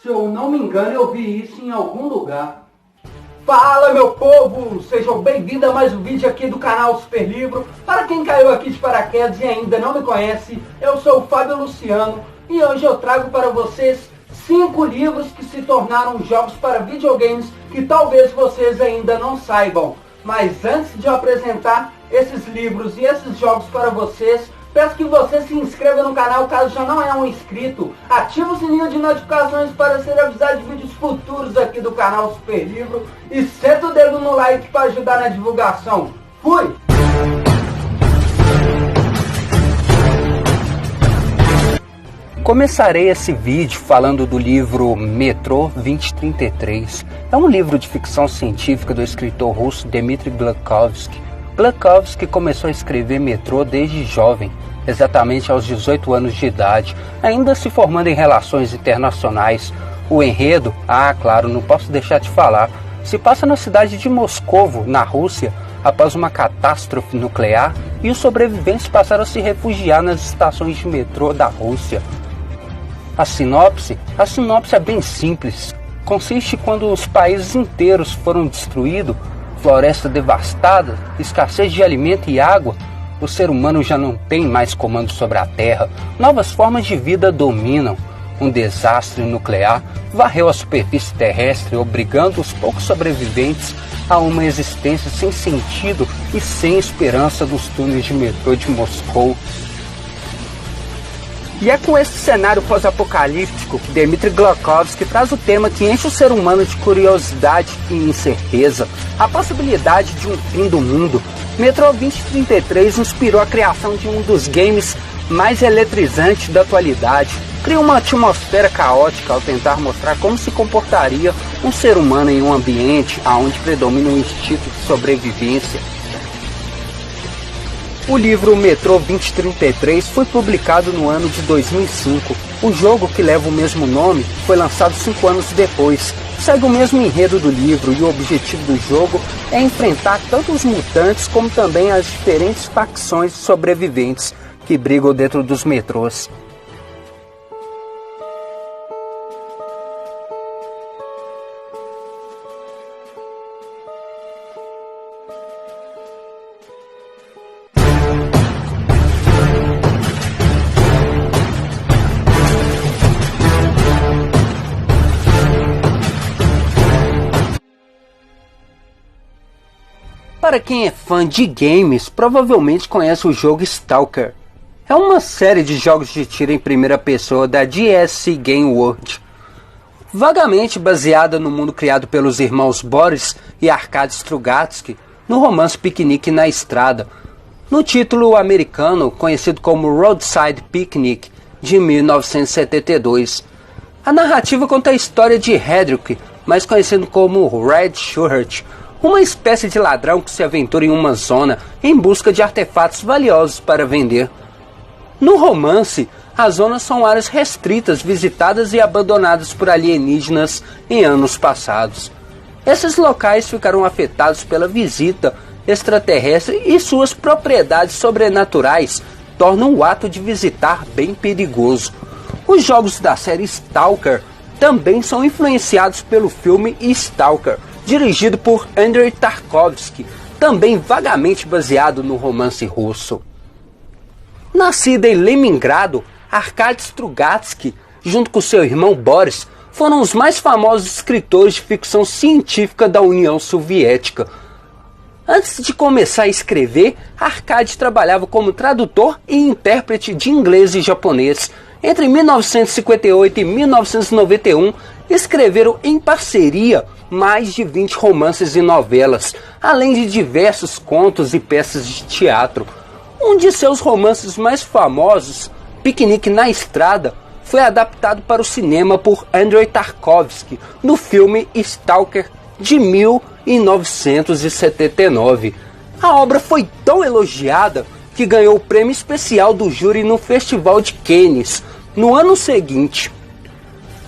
Se eu não me engano, eu vi isso em algum lugar. Fala, meu povo! Sejam bem-vindos a mais um vídeo aqui do canal Super Livro. Para quem caiu aqui de paraquedas e ainda não me conhece, eu sou o Fábio Luciano e hoje eu trago para vocês 5 livros que se tornaram jogos para videogames que talvez vocês ainda não saibam. Mas antes de eu apresentar esses livros e esses jogos para vocês, peço que você se inscreva no canal caso já não é um inscrito. Ative o sininho de notificações para ser avisado de vídeos futuros aqui do canal Super Livro. E senta o dedo no like para ajudar na divulgação. Fui! Começarei esse vídeo falando do livro Metro 2033. É um livro de ficção científica do escritor russo Dmitry Glukhovsky. Glukhovsky começou a escrever Metro desde jovem, exatamente aos 18 anos de idade, ainda se formando em relações internacionais. O enredo, claro, não posso deixar de falar, se passa na cidade de Moscovo, na Rússia, após uma catástrofe nuclear, e os sobreviventes passaram a se refugiar nas estações de metrô da Rússia. A sinopse é bem simples. Consiste quando os países inteiros foram destruídos, floresta devastada, escassez de alimento e água, o ser humano já não tem mais comando sobre a Terra, novas formas de vida dominam. Um desastre nuclear varreu a superfície terrestre, obrigando os poucos sobreviventes a uma existência sem sentido e sem esperança nos túneis de metrô de Moscou. E é com esse cenário pós-apocalíptico que Dmitry Glukhovsky traz o tema que enche o ser humano de curiosidade e incerteza, a possibilidade de um fim do mundo. Metro 2033 inspirou a criação de um dos games mais eletrizantes da atualidade. Cria uma atmosfera caótica ao tentar mostrar como se comportaria um ser humano em um ambiente onde predomina o instinto de sobrevivência. O livro Metro 2033 foi publicado no ano de 2005. O jogo, que leva o mesmo nome, foi lançado 5 anos depois. Segue o mesmo enredo do livro e o objetivo do jogo é enfrentar tanto os mutantes como também as diferentes facções de sobreviventes que brigam dentro dos metrôs. Para quem é fã de games, provavelmente conhece o jogo Stalker. É uma série de jogos de tiro em primeira pessoa da DSC Game World, vagamente baseada no mundo criado pelos irmãos Boris e Arkady Strugatsky no romance Piquenique na Estrada, no título americano conhecido como Roadside Picnic, de 1972. A narrativa conta a história de Hedrick, mais conhecido como Red Shirt, uma espécie de ladrão que se aventura em uma zona em busca de artefatos valiosos para vender. No romance, as zonas são áreas restritas, visitadas e abandonadas por alienígenas em anos passados. Esses locais ficaram afetados pela visita extraterrestre e suas propriedades sobrenaturais tornam o ato de visitar bem perigoso. Os jogos da série Stalker também são influenciados pelo filme Stalker, dirigido por Andrei Tarkovsky, também vagamente baseado no romance russo. Nascido em Leningrado, Arkady Strugatsky, junto com seu irmão Boris, foram os mais famosos escritores de ficção científica da União Soviética. Antes de começar a escrever, Arkady trabalhava como tradutor e intérprete de inglês e japonês. Entre 1958 e 1991, escreveram em parceria mais de 20 romances e novelas, além de diversos contos e peças de teatro. Um de seus romances mais famosos, Piquenique na Estrada, foi adaptado para o cinema por Andrei Tarkovsky no filme Stalker de 1979. A obra foi tão elogiada que ganhou o prêmio especial do júri no Festival de Cannes no ano seguinte.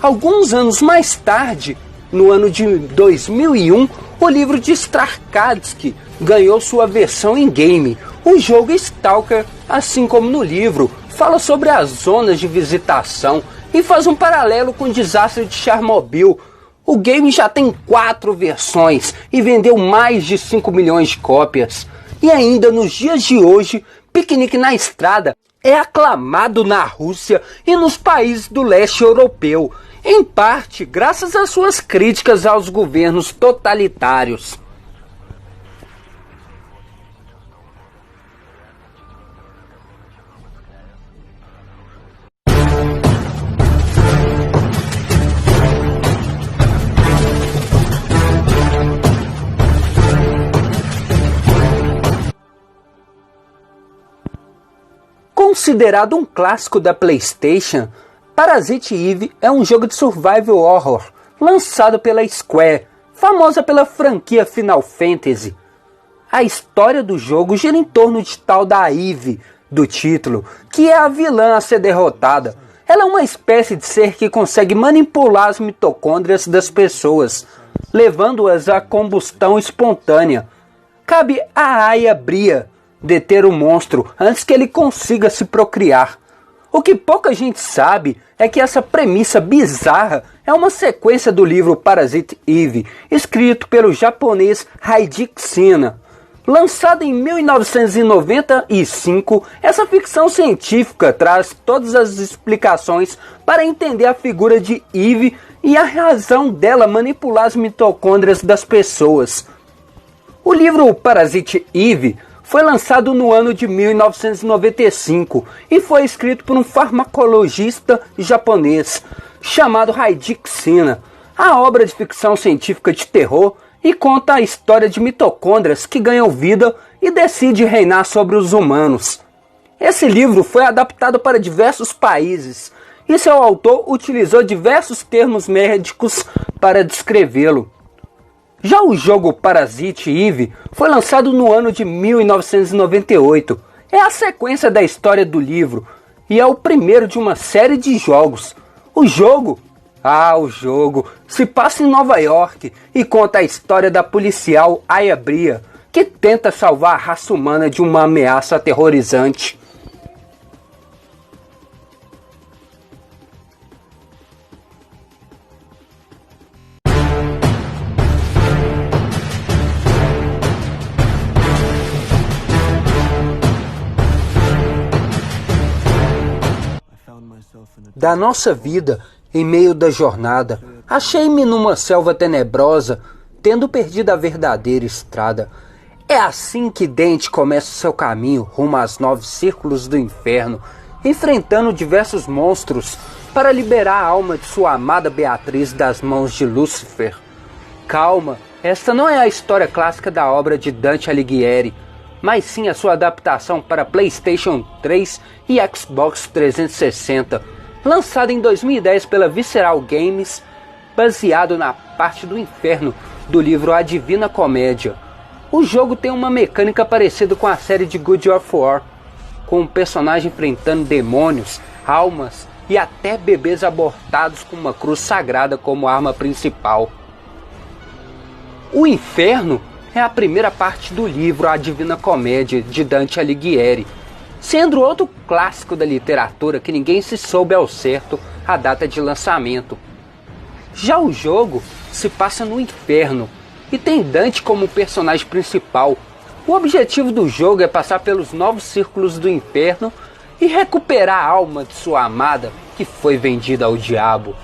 Alguns anos mais tarde, no ano de 2001, o livro de Strugatsky ganhou sua versão em game. O jogo Stalker, assim como no livro, fala sobre as zonas de visitação e faz um paralelo com o desastre de Chernobyl. O game já tem 4 versões e vendeu mais de 5 milhões de cópias. E ainda nos dias de hoje, Piquenique na Estrada é aclamado na Rússia e nos países do leste europeu, em parte graças às suas críticas aos governos totalitários. Considerado um clássico da PlayStation, Parasite Eve é um jogo de survival horror lançado pela Square, famosa pela franquia Final Fantasy. A história do jogo gira em torno de tal da Eve, do título, que é a vilã a ser derrotada. Ela é uma espécie de ser que consegue manipular as mitocôndrias das pessoas, levando-as à combustão espontânea. Cabe a Aya Bria deter o monstro antes que ele consiga se procriar. O que pouca gente sabe é que essa premissa bizarra é uma sequência do livro Parasite Eve, escrito pelo japonês Hideki Sena. Lançada em 1995, essa ficção científica traz todas as explicações para entender a figura de Eve e a razão dela manipular as mitocôndrias das pessoas. O livro Parasite Eve foi lançado no ano de 1995 e foi escrito por um farmacologista japonês chamado Hideki Sena. A obra de ficção científica de terror e conta a história de mitocôndrias que ganham vida e decidem reinar sobre os humanos. Esse livro foi adaptado para diversos países e seu autor utilizou diversos termos médicos para descrevê-lo. Já o jogo Parasite Eve foi lançado no ano de 1998. É a sequência da história do livro e é o primeiro de uma série de jogos. O jogo se passa em Nova York e conta a história da policial Aya Bria, que tenta salvar a raça humana de uma ameaça aterrorizante. Da nossa vida, em meio da jornada, achei-me numa selva tenebrosa, tendo perdido a verdadeira estrada. É assim que Dante começa seu caminho rumo aos 9 círculos do inferno, enfrentando diversos monstros para liberar a alma de sua amada Beatriz das mãos de Lúcifer. Calma, esta não é a história clássica da obra de Dante Alighieri, mas sim a sua adaptação para PlayStation 3 e Xbox 360, lançado em 2010 pela Visceral Games, baseado na parte do inferno do livro A Divina Comédia. O jogo tem uma mecânica parecida com a série de God of War, com o personagem enfrentando demônios, almas e até bebês abortados com uma cruz sagrada como arma principal. O inferno é a primeira parte do livro A Divina Comédia, de Dante Alighieri, sendo outro clássico da literatura que ninguém se soube ao certo a data de lançamento. Já o jogo se passa no inferno e tem Dante como personagem principal. O objetivo do jogo é passar pelos 9 círculos do inferno e recuperar a alma de sua amada que foi vendida ao diabo.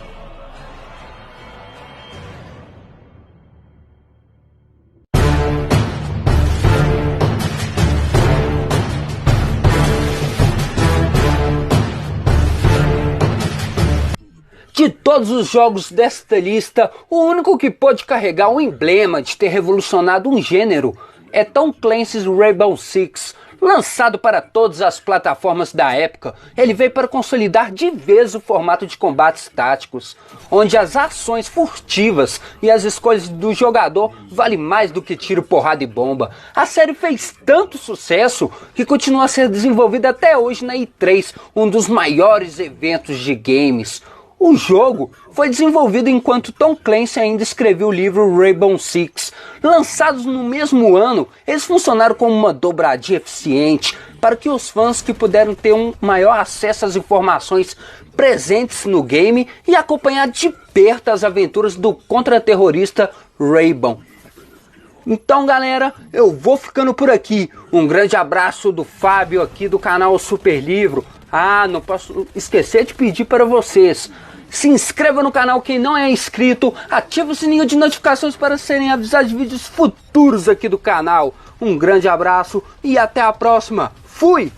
De todos os jogos desta lista, o único que pode carregar o emblema de ter revolucionado um gênero é Tom Clancy's Rainbow Six. Lançado para todas as plataformas da época, ele veio para consolidar de vez o formato de combates táticos, onde as ações furtivas e as escolhas do jogador valem mais do que tiro, porrada e bomba. A série fez tanto sucesso que continua a ser desenvolvida até hoje na E3, um dos maiores eventos de games. O jogo foi desenvolvido enquanto Tom Clancy ainda escrevia o livro Rainbow Six. Lançados no mesmo ano, eles funcionaram como uma dobradinha eficiente para que os fãs que puderam ter um maior acesso às informações presentes no game e acompanhar de perto as aventuras do contra-terrorista Rainbow. Então galera, eu vou ficando por aqui. Um grande abraço do Fábio aqui do canal Super Livro. Não posso esquecer de pedir para vocês: se inscreva no canal quem não é inscrito, ative o sininho de notificações para serem avisados de vídeos futuros aqui do canal. Um grande abraço e até a próxima. Fui!